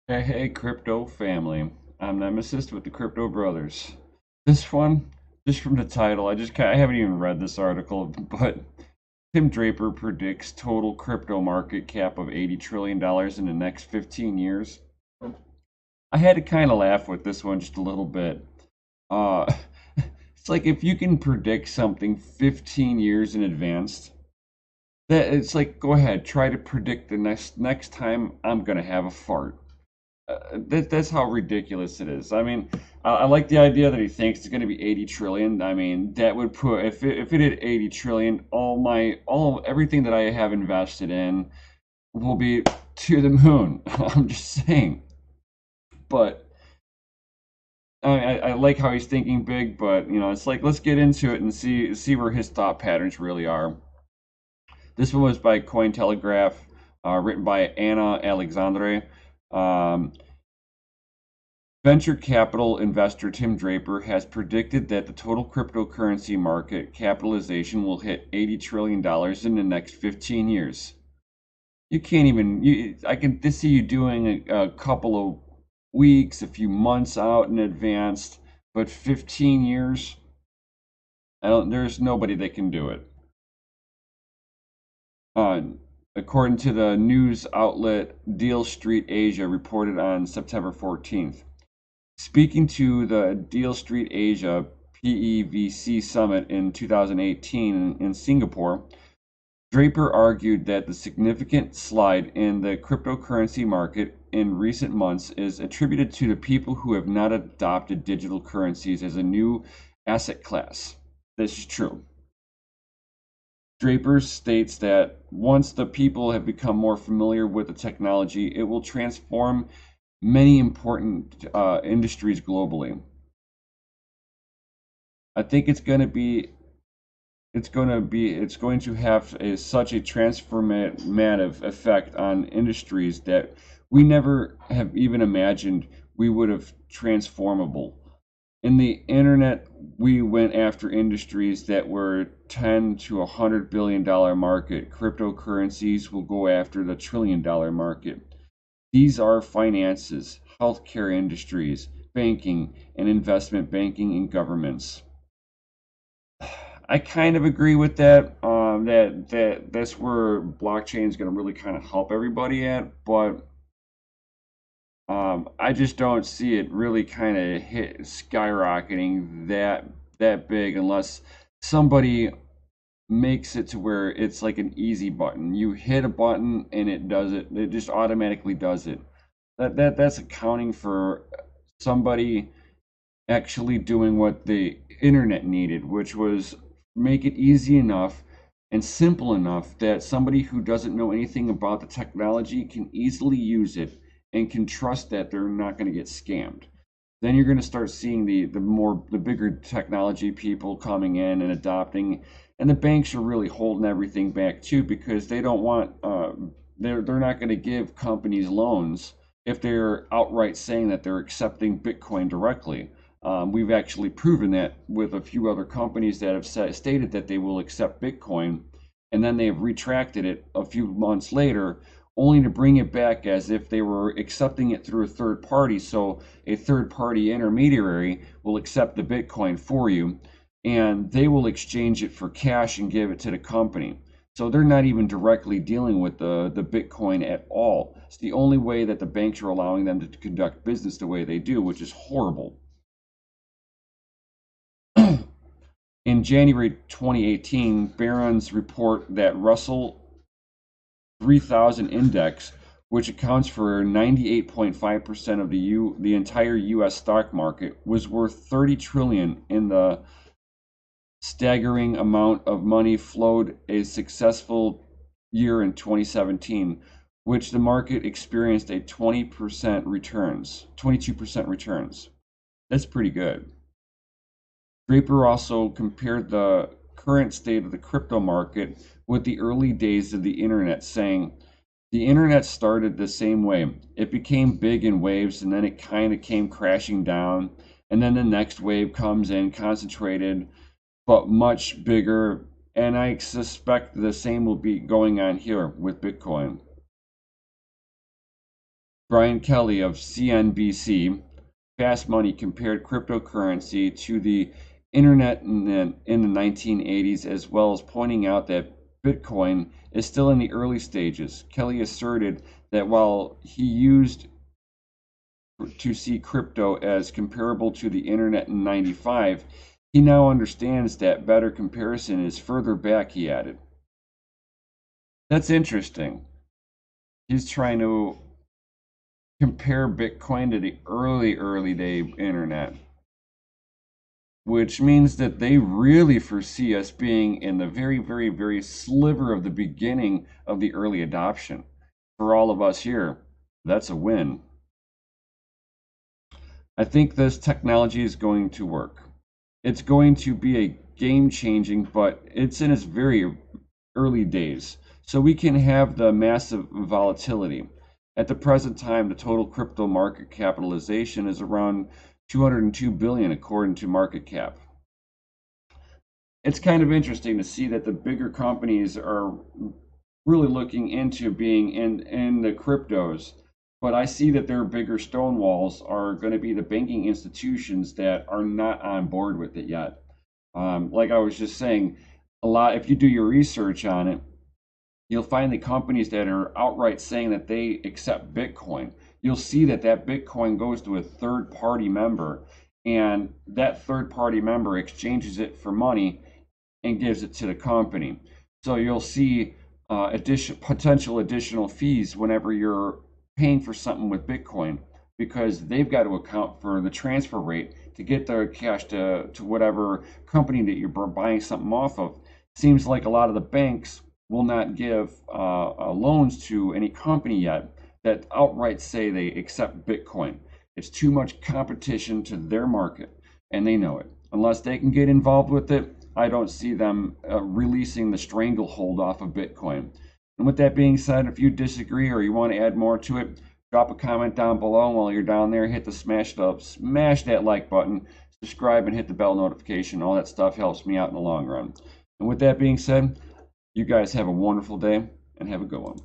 Hey, crypto family. I'm Nemesis with the Crypto Brothers. This one, just from the title, I haven't even read this article, but Tim Draper predicts total crypto market cap of $80 trillion in the next 15 years. I had to kind of laugh with this one just a little bit. Uh, it's like if you can predict something 15 years in advance, that it's like go ahead, try to predict the next time I'm gonna have a fart. That's how ridiculous it is. I mean, I like the idea that he thinks it's going to be 80 trillion. I mean, that would put if it hit 80 trillion, all everything that I have invested in will be to the moon. I'm just saying. But I like how he's thinking big, but it's like let's get into it and see where his thought patterns really are. This one was by Cointelegraph, written by Anna Alexandre. Um, Venture capital investor Tim Draper has predicted that the total cryptocurrency market capitalization will hit $80 trillion in the next 15 years. You can't even, I can see you doing a couple of weeks, a few months out in advance, but 15 years, there's nobody that can do it. Uh, According to the news outlet Deal Street Asia, reported on September 14th. Speaking to the Deal Street Asia PEVC Summit in 2018 in Singapore, Draper argued that the significant slide in the cryptocurrency market in recent months is attributed to the people who have not adopted digital currencies as a new asset class. This is true. Draper states that once the people have become more familiar with the technology, it will transform many important industries globally. I think it's going to have such a transformative effect on industries that we never have even imagined we would have transformable. In the internet, we went after industries that were 10 to $100 billion market. Cryptocurrencies will go after the $1 trillion market. These are finances, healthcare industries, banking, and investment banking and governments. I kind of agree with that. That's where blockchain is going to really kind of help everybody at, but I just don't see it really kind of hit skyrocketing that big unless somebody makes it to where it's like an easy button. You hit a button and it does it. It just automatically does it. That's accounting for somebody actually doing what the internet needed, which was make it easy enough and simple enough that somebody who doesn't know anything about the technology can easily use it and can trust that they're not going to get scammed. Then you're going to start seeing the bigger technology people coming in and adopting, and the banks are really holding everything back too because they don't want they're not going to give companies loans if they're outright saying that they're accepting Bitcoin directly. We've actually proven that with a few other companies that have stated that they will accept Bitcoin, and then they have retracted it a few months later, only to bring it back as if they were accepting it through a third party. So a third party intermediary will accept the Bitcoin for you, and they will exchange it for cash and give it to the company. So they're not even directly dealing with the Bitcoin at all. It's the only way that the banks are allowing them to conduct business the way they do, which is horrible. In January 2018, Barron's report that Russell 3000 index, which accounts for 98.5% of the entire US stock market, was worth 30 trillion in the staggering amount of money flowed a successful year in 2017, which the market experienced a 22% returns. That's pretty good. Draper also compared the current state of the crypto market with the early days of the internet, saying, the internet started the same way. It became big in waves and then it kind of came crashing down. And then the next wave comes in concentrated, but much bigger. And I suspect the same will be going on here with Bitcoin. Brian Kelly of CNBC Fast Money compared cryptocurrency to the internet in the 1980s, as well as pointing out that Bitcoin is still in the early stages. Kelly asserted that while he used to see crypto as comparable to the internet in 95, he now understands that better comparison is further back, he added. That's interesting. He's trying to compare Bitcoin to the early day internet, which means that they really foresee us being in the very sliver of the beginning of the early adoption. For all of us here, that's a win. I think this technology is going to work. It's going to be a game changing, but it's in its very early days. So we can have the massive volatility. At the present time, the total crypto market capitalization is around 202 billion according to market cap. It's kind of interesting to see that the bigger companies are really looking into being in the cryptos, but I see that their bigger stonewalls are going to be the banking institutions that are not on board with it yet. Like I was just saying, a lot, if you do your research on it, you'll find the companies that are outright saying that they accept Bitcoin. You'll see that that Bitcoin goes to a third party member, and that third party member exchanges it for money and gives it to the company. So you'll see potential additional fees whenever you're paying for something with Bitcoin, because they've got to account for the transfer rate to get their cash to whatever company that you're buying something off of. Seems like a lot of the banks will not give loans to any company yet that outright say they accept Bitcoin. It's too much competition to their market, and they know it. Unless they can get involved with it, I don't see them releasing the stranglehold off of Bitcoin. And with that being said, if you disagree or you want to add more to it, drop a comment down below. And while you're down there, hit the smash that like button, subscribe, and hit the bell notification. All that stuff helps me out in the long run. And with that being said, you guys have a wonderful day and have a good one.